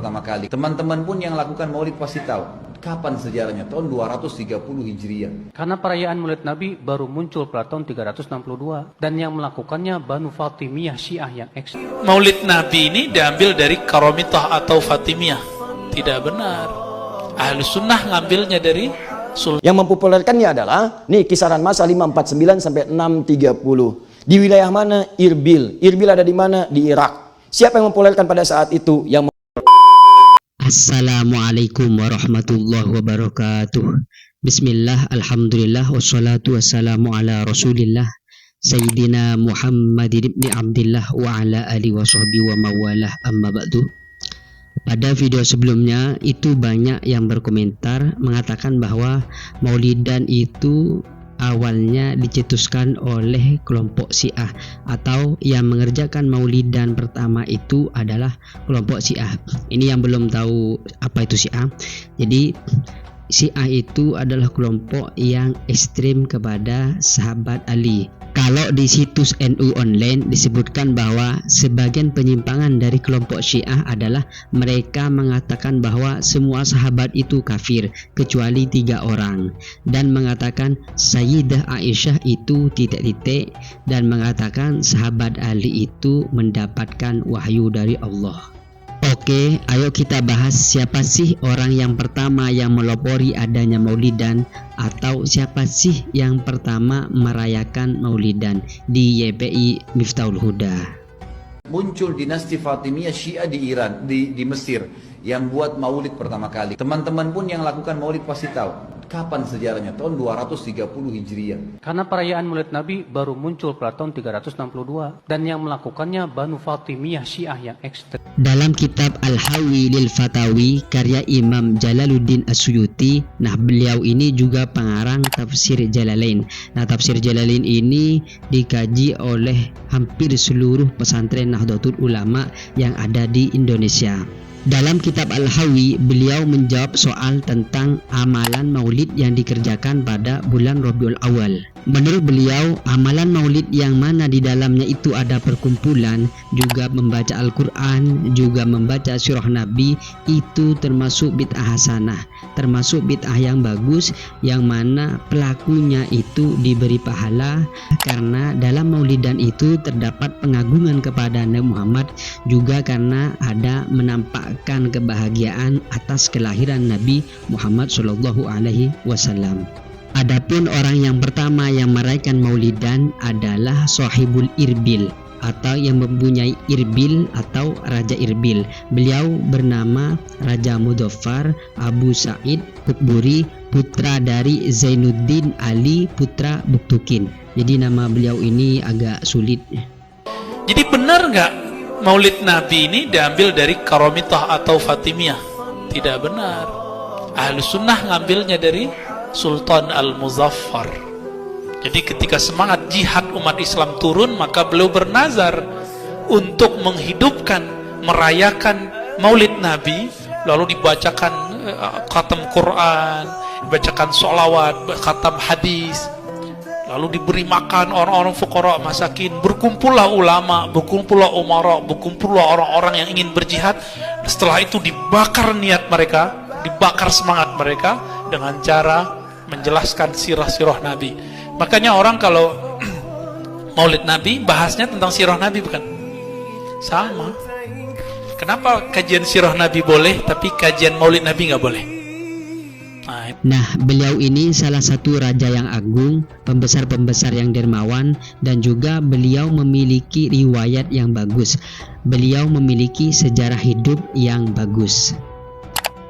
pertama kali. Teman-teman pun yang lakukan maulid pasti tahu. Kapan sejarahnya? Tahun 230 Hijriah. Karena perayaan Maulid Nabi baru muncul pada tahun 362 dan yang melakukannya Banu Fatimiyah Syiah yang ekstrem. Maulid Nabi ini diambil dari Karomitah atau Fatimiyah. Tidak benar. Ahlus Sunnah ngambilnya dari Sultan. Yang mempopulerkannya adalah nih kisaran masa 549 sampai 630. Di wilayah mana? Irbil. Irbil ada di mana? Di Irak. Siapa yang mempopulerkan pada saat itu? Yang Assalamualaikum warahmatullahi wabarakatuh. Bismillah, alhamdulillah, wassalatu wassalamu ala rasulillah Sayyidina Muhammad ibn Abdillah wa ala alihi wa sahbihi wa mawalah, amma ba'du. Pada video sebelumnya itu banyak yang berkomentar mengatakan bahwa maulidan itu awalnya dicetuskan oleh kelompok Syiah, atau yang mengerjakan maulidan pertama itu adalah kelompok Syiah. Ini yang belum tahu apa itu Syiah. Jadi Syiah itu adalah kelompok yang ekstrim kepada sahabat Ali. Kalau di situs NU online disebutkan bahwa sebagian penyimpangan dari kelompok Syiah adalah mereka mengatakan bahwa semua sahabat itu kafir kecuali 3 orang, dan mengatakan Sayyidah Aisyah itu titik-titik, dan mengatakan sahabat Ali itu mendapatkan wahyu dari Allah. Oke, ayo kita bahas siapa sih orang yang pertama yang melopori adanya maulidan, atau siapa sih yang pertama merayakan maulidan di YPI Miftahul Huda. Muncul dinasti Fatimiyah Syiah di Iran, di Mesir, yang buat maulid pertama kali. Teman-teman pun yang lakukan maulid pasti tahu. Kapan sejarahnya? Tahun 230 Hijriah. Karena perayaan Maulid Nabi baru muncul pada tahun 362 dan yang melakukannya Banu Fatimiyah Syiah yang ekstrem. Dalam kitab Al-Hawi lil Fatawi karya Imam Jalaluddin As-Suyuti, nah beliau ini juga pengarang tafsir Jalalain. Nah tafsir Jalalain ini dikaji oleh hampir seluruh pesantren Nahdlatul Ulama yang ada di Indonesia. Dalam kitab Al-Hawi, beliau menjawab soal tentang amalan maulid yang dikerjakan pada bulan Rabiul Awal. Menurut beliau, amalan maulid yang mana di dalamnya itu ada perkumpulan, juga membaca Al-Quran, juga membaca surah Nabi, itu termasuk bid'ah hasanah, termasuk bid'ah yang bagus, yang mana pelakunya itu diberi pahala, karena dalam maulidan itu terdapat pengagungan kepada Nabi Muhammad, juga karena ada menampakkan kebahagiaan atas kelahiran Nabi Muhammad SAW. Adapun orang yang pertama yang merayakan maulidan adalah Sahibul Irbil, atau yang mempunyai Irbil atau Raja Irbil. Beliau bernama Raja Mudhaffar Abu Sa'id Qutburi, putra dari Zainuddin Ali putra Buktukin. Jadi nama beliau ini agak sulit. Jadi benar nggak Maulid Nabi ini diambil dari Karomitah atau Fatimiyah? Tidak benar. Ahlus Sunnah ngambilnya dari Sultan Al-Muzaffar. Jadi ketika semangat jihad umat Islam turun, maka beliau bernazar untuk menghidupkan, merayakan Maulid Nabi, lalu dibacakan khatam Quran, dibacakan sholawat, khatam hadis, lalu diberi makan orang-orang fuqara masakin, berkumpullah ulama, berkumpullah umara, berkumpullah orang-orang yang ingin berjihad. Setelah itu dibakar niat mereka, dibakar semangat mereka dengan cara menjelaskan sirah-sirah Nabi. Makanya orang kalau Maulid Nabi bahasnya tentang sirah Nabi, bukan? Sama. Kenapa kajian sirah Nabi boleh tapi kajian Maulid Nabi nggak boleh? Nah, beliau ini salah satu raja yang agung, pembesar-pembesar yang dermawan, dan juga beliau memiliki riwayat yang bagus. Beliau memiliki sejarah hidup yang bagus.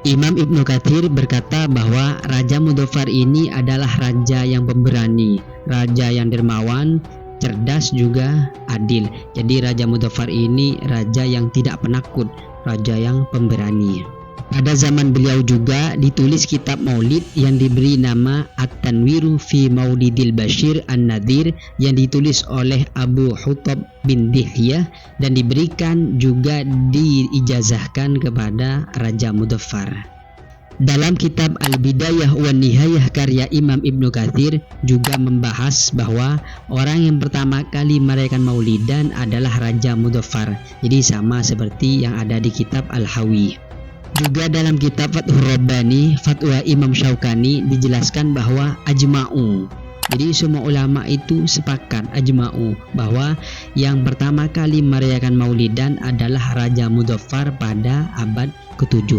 Imam Ibnu Katsir berkata bahwa Raja Mudhaffar ini adalah raja yang pemberani, raja yang dermawan, cerdas, juga adil. Jadi Raja Mudhaffar ini raja yang tidak penakut, raja yang pemberani. Pada zaman beliau juga ditulis kitab maulid yang diberi nama At-Tanwiru fi Maulidil Bashir An-Nadhir, yang ditulis oleh Abu Hutab bin Dihyah dan diberikan juga diijazahkan kepada Raja Mudhaffar. Dalam kitab Al-Bidayah wa Nihayah karya Imam Ibnu Katsir juga membahas bahwa orang yang pertama kali merayakan maulidan adalah Raja Mudhaffar. Jadi sama seperti yang ada di kitab Al-Hawi. Juga dalam kitab Fathur Rabbani, Fatwa Imam Syaukani dijelaskan bahwa ajma'u. Jadi semua ulama itu sepakat ajma'u bahwa yang pertama kali merayakan Maulidan adalah Raja Mudzaffar pada abad ke-7.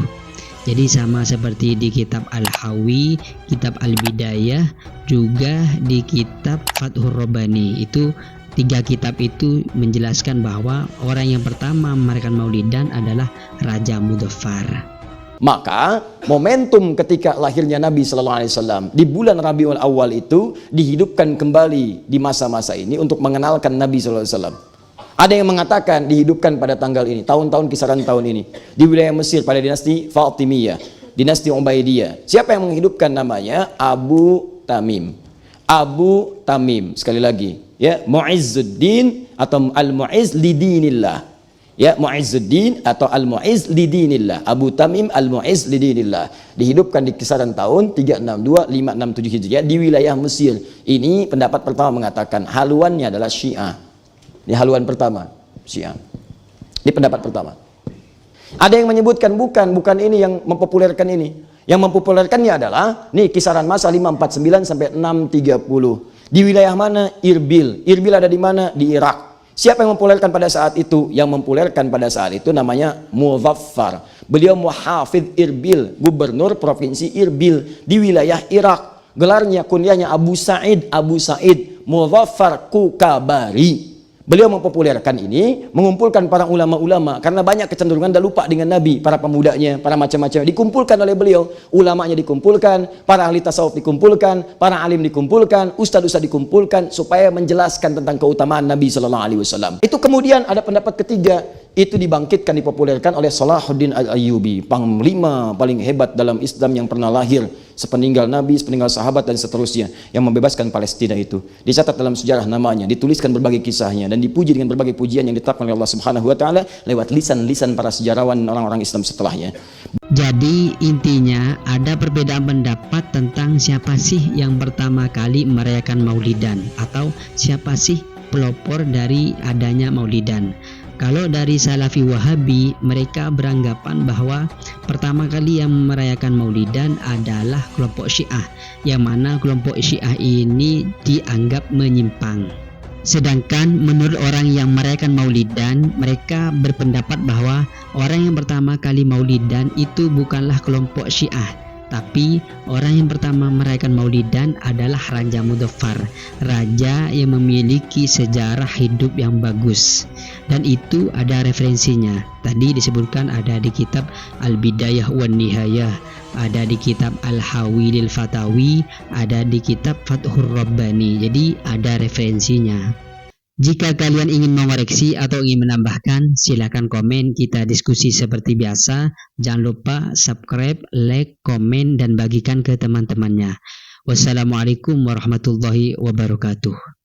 Jadi sama seperti di kitab Al-Hawi, kitab Al-Bidayah, juga di kitab Fathur Rabbani. Itu 3 kitab itu menjelaskan bahwa orang yang pertama merayakan Maulidan adalah Raja Mudzaffar. Maka momentum ketika lahirnya Nabi Sallallahu Alaihi Wasallam di bulan Rabiul Awal itu dihidupkan kembali di masa-masa ini untuk mengenalkan Nabi Sallallahu Alaihi Wasallam. Ada yang mengatakan dihidupkan pada tanggal ini, tahun-tahun kisaran tahun ini di wilayah Mesir pada dinasti Fatimiyah, dinasti Ubaidiyah. Siapa yang menghidupkan namanya? Abu Tamim. Abu Tamim, sekali lagi, ya, Mu'izzuddin atau Al-Mu'izz lidinillah. Ya, Mu'izzuddin atau Al-Mu'izz lidinillah. Abu Tamim Al-Mu'izz lidinillah. Dihidupkan di kisaran tahun 362-567 Hijriah di wilayah Mesir. Ini pendapat pertama mengatakan haluannya adalah Syiah. Ini haluan pertama, Syiah. Ini pendapat pertama. Ada yang menyebutkan bukan ini yang mempopulerkan ini. Yang mempopulerkannya adalah nih kisaran masa 549 sampai 630. Di wilayah mana? Irbil. Irbil ada di mana? Di Irak. Siapa yang mempopulerkan pada saat itu? Yang mempopulerkan pada saat itu namanya Mudzaffar. Beliau muhafidz Irbil, gubernur provinsi Irbil di wilayah Irak. Gelarnya, kunyahnya Abu Sa'id Mudzaffar Kukabari. Beliau mempopulerkan ini, mengumpulkan para ulama-ulama karena banyak kecenderungan dah lupa dengan Nabi, para pemudanya, para macam-macam dikumpulkan oleh beliau, ulamanya dikumpulkan, para ahli tasawuf dikumpulkan, para alim dikumpulkan, ustaz-ustaz dikumpulkan supaya menjelaskan tentang keutamaan Nabi Sallallahu Alaihi Wasallam. Itu kemudian ada pendapat ketiga, itu dibangkitkan, dipopulerkan oleh Salahuddin Al-Ayyubi, panglima paling hebat dalam Islam yang pernah lahir sepeninggal Nabi, sepeninggal sahabat dan seterusnya, yang membebaskan Palestina itu. Dicatat dalam sejarah namanya, dituliskan berbagai kisahnya dan dipuji dengan berbagai pujian yang ditetapkan oleh Allah Subhanahu wa taala lewat lisan-lisan para sejarawan orang-orang Islam setelahnya. Jadi intinya ada perbedaan pendapat tentang siapa sih yang pertama kali merayakan Maulidan atau siapa sih pelopor dari adanya Maulidan. Kalau dari Salafi Wahabi, mereka beranggapan bahwa pertama kali yang merayakan Maulidan adalah kelompok Syiah, yang mana kelompok Syiah ini dianggap menyimpang. Sedangkan menurut orang yang merayakan Maulidan, mereka berpendapat bahwa orang yang pertama kali Maulidan itu bukanlah kelompok Syiah, tapi orang yang pertama merayakan Maulidan adalah Raja Mudzaffar, raja yang memiliki sejarah hidup yang bagus. Dan itu ada referensinya. Tadi disebutkan ada di kitab Al-Bidayah wan Nihayah, ada di kitab Al-Hawi lil Fatawi, ada di kitab Fathur Rabbani. Jadi ada referensinya. Jika kalian ingin mengoreksi atau ingin menambahkan, silakan komen, kita diskusi seperti biasa. Jangan lupa subscribe, like, komen, dan bagikan ke teman-temannya. Wassalamualaikum warahmatullahi wabarakatuh.